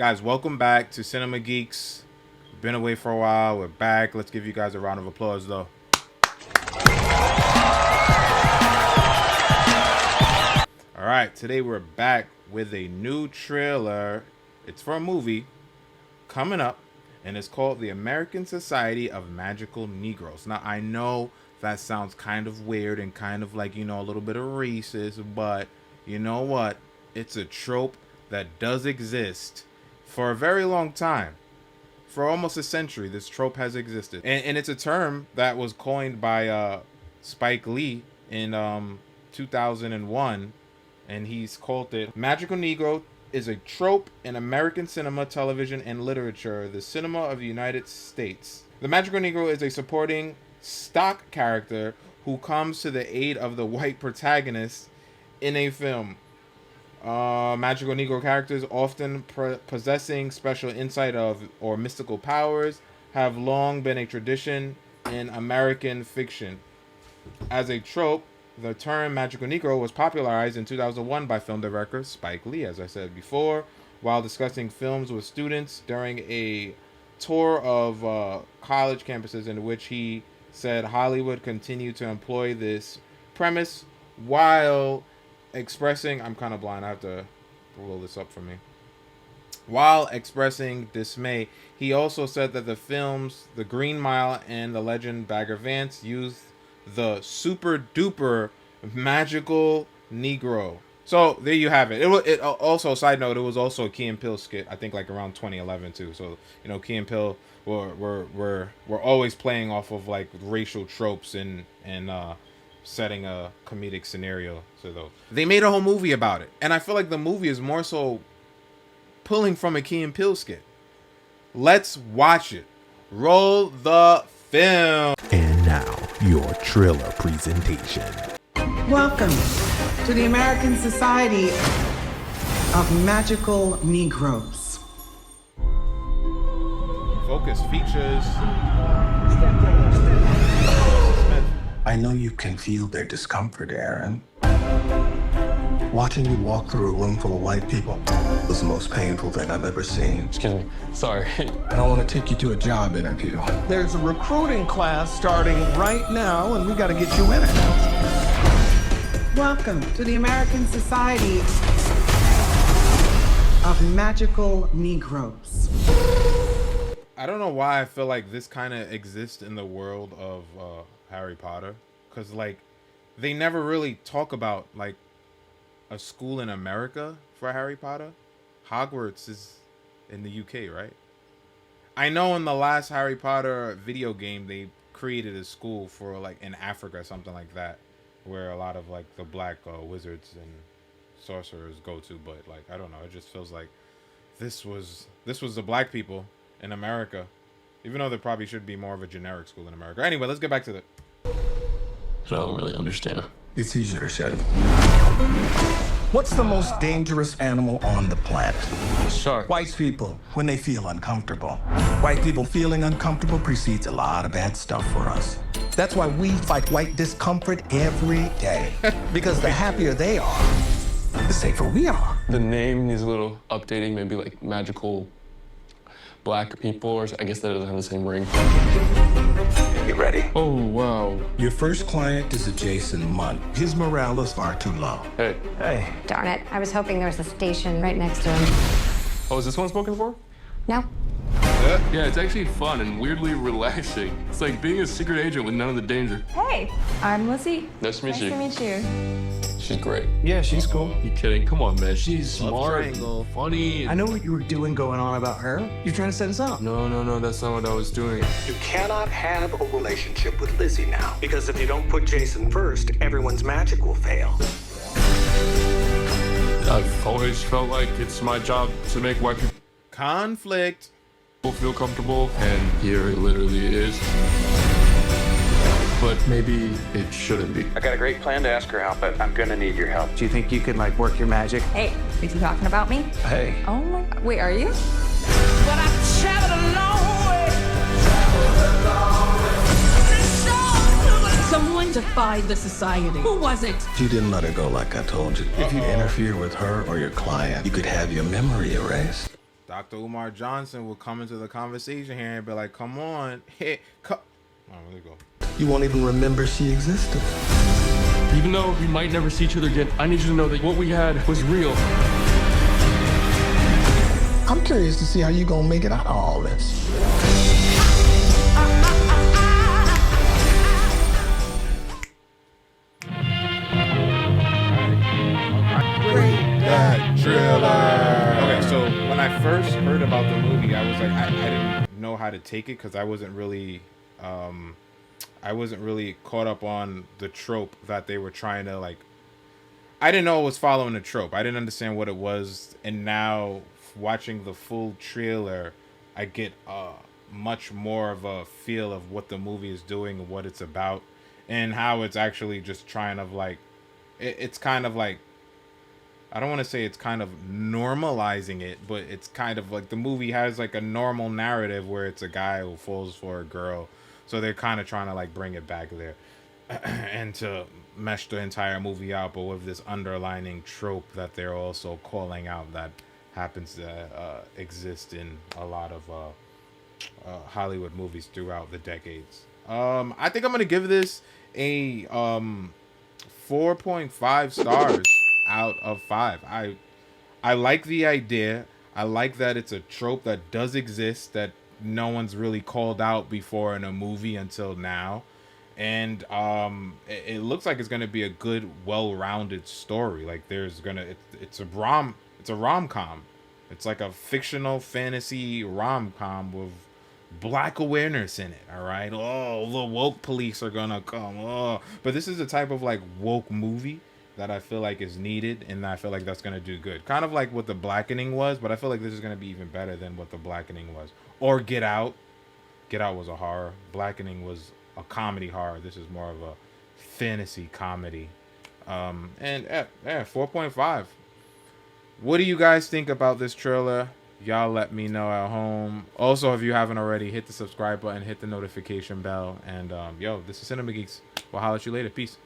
Guys, welcome back to Cinema Geeks. Been away for a while. We're back. Let's give you guys a round of applause, though. All right, today we're back with a new trailer. It's for a movie coming up, and it's called The American Society of Magical Negroes. Now, I know that sounds kind of weird and kind of like, you know, a little bit of racist, but you know what? It's a trope that does exist for a very long time. For almost a century, this trope has existed. And it's a term that was coined by Spike Lee in 2001, and he's called it Magical Negro is a trope in American cinema, television, and literature, the cinema of the United States. The Magical Negro is a supporting stock character who comes to the aid of the white protagonist in a film. Magical Negro characters, often possessing special insight of or mystical powers, have long been a tradition in American fiction. As a trope, the term Magical Negro was popularized in 2001 by film director Spike Lee, as I said before, while discussing films with students during a tour of college campuses, in which he said Hollywood continued to employ this premise while expressing, I'm kind of blind, I have to roll this up for me. While expressing dismay, he also said that the films The Green Mile and The Legend Bagger Vance used the super duper magical Negro. So there you have it. It also, side note, it was also a Key and Peele skit, I think like around 2011 too. So, you know, Key and Peele were always playing off of like racial tropes and setting a comedic scenario. So though they made a whole movie about it, and I feel like the movie is more so pulling from a Key and Peele skit. Let's watch it. Roll the film. And now your trailer presentation. Welcome to the American Society of Magical Negroes. Focus features. I know you can feel their discomfort, Aaron. Watching you walk through a room full of white people was the most painful thing I've ever seen. Excuse me. Sorry. I want to take you to a job interview. There's a recruiting class starting right now, and we got to get you in it. Welcome to the American Society of Magical Negroes. I don't know why I feel like this kind of exists in the world of Harry Potter, because like they never really talk about like a school in America for Harry Potter. Hogwarts is in the UK, right? I know in the last Harry Potter video game they created a school for like in Africa or something like that, where a lot of like the black wizards and sorcerers go to, but like I don't know, it just feels like this was the black people in America, even though there probably should be more of a generic school in America. Anyway, let's get back to the I don't really understand. It's easier to say. What's the most dangerous animal on the planet? Shark. White people, when they feel uncomfortable. White people feeling uncomfortable precedes a lot of bad stuff for us. That's why we fight white discomfort every day. Because the happier they are, the safer we are. The name needs a little updating, maybe like magical black people, or I guess that doesn't have the same ring. Get ready. Oh, wow. Your first client is a Jason Munn. His morale is far too low. Hey. Hey. Darn it. I was hoping there was a station right next to him. Oh, is this one spoken for? No? Yeah, it's actually fun and weirdly relaxing. It's like being a secret agent with none of the danger. Hey, I'm Lizzie. Nice to meet you. Nice to meet you. She's great. Yeah, she's cool. You kidding? Come on, man. She's Love smart, triangle. funny. I know what you were doing going on about her. You're trying to set us up. No, that's not what I was doing. You cannot have a relationship with Lizzie now. Because if you don't put Jason first, everyone's magic will fail. I've always felt like it's my job to make white people conflict. Feel comfortable, and here it literally is. But maybe it shouldn't be. I got a great plan to ask her out, but I'm gonna need your help. Do you think you could, like, work your magic? Hey, is he talking about me? Hey. Oh my, wait, are you? Someone defied the society. Who was it? You didn't let her go like I told you. If you interfere with her or your client, you could have your memory erased. Dr. Umar Johnson will come into the conversation here and be like, come on, hey, oh, there you go. You won't even remember she existed. Even though we might never see each other again, I need you to know that what we had was real. I'm curious to see how you gonna make it out of all this. Okay, so when I first heard about the movie, I was like, I didn't know how to take it because I wasn't really caught up on the trope that they were trying to like. I didn't know it was following a trope. I didn't understand what it was, and now watching the full trailer, I get much more of a feel of what the movie is doing and what it's about, and how it's actually just trying to like. It's kind of like. I don't want to say it's kind of normalizing it, but it's kind of like the movie has like a normal narrative where it's a guy who falls for a girl. So they're kind of trying to like bring it back there and to mesh the entire movie out, but with this underlining trope that they're also calling out that happens to exist in a lot of Hollywood movies throughout the decades. I think I'm going to give this a 4.5 stars out of 5. I like the idea. I like that it's a trope that does exist that no one's really called out before in a movie until now, and it looks like it's gonna be a good, well-rounded story. Like it's a rom-com. It's like a fictional fantasy rom-com with black awareness in it. All right. Oh, the woke police are gonna come. Oh, but this is a type of like woke movie that I feel like is needed, and I feel like that's gonna do good. Kind of like what The Blackening was, but I feel like this is gonna be even better than what The Blackening was. Or Get Out. Get Out was a horror. Blackening was a comedy horror. This is more of a fantasy comedy. And 4.5. What do you guys think about this trailer? Y'all let me know at home. Also, if you haven't already, hit the subscribe button, hit the notification bell, and yo, this is Cinema Geeks. We'll holler at you later. Peace.